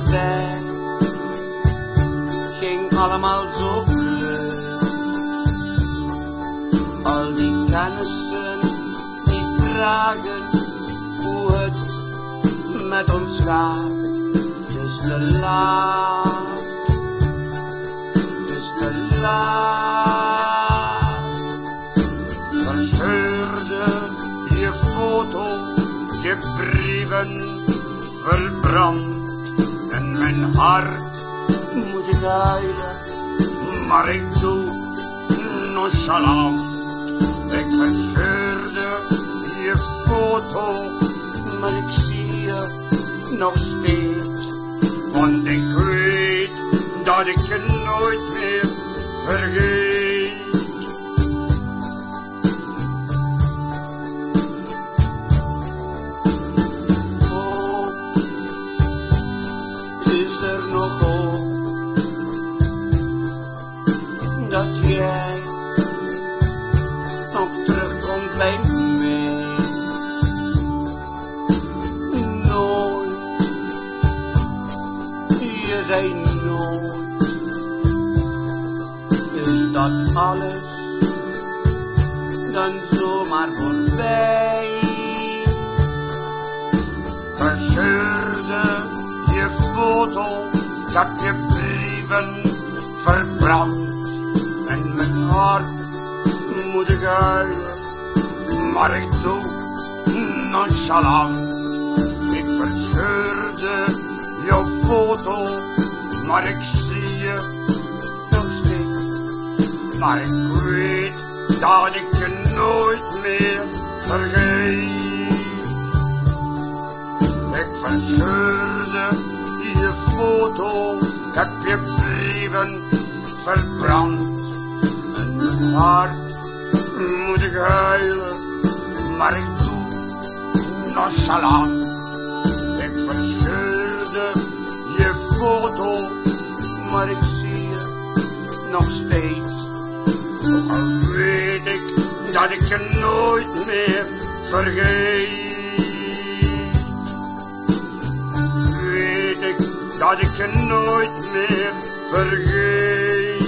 voorbij. Ging allemaal zo vlug. Al die kennissen die vragen hoe het met ons gaat. Het is te laat, het is te laat. Verscheurde je foto, je brieven verbrand. En mijn hart moet ik huilen, maar ik doe nonchalant. Ik verscheurde je foto, maar ik zie je nog steeds. Want ik weet dat ik je nooit meer vergeet. Oh, is er nog hoop dat jij nog terugkomt bij mij? Nooit, je zei nooit. Is dat alles dan zomaar voorbij? Verscheurde je foto, ik heb je brieven verbrand. En mijn hart moet ik huilen, maar ik doe nonchalant. Ik verscheurde jouw foto, maar ik zie je nog steeds. Maar ik weet dat ik je nooit meer vergeet. Ik verscheurde je foto, ik heb je brieven verbrand. En mijn hart moet ik huilen, maar ik doe nonchalant. Ik verscheurde je foto, maar ik zie je nog steeds. Ook al weet ik dat ik je nooit meer vergeet. Weet ik dat ik je nooit meer vergeet.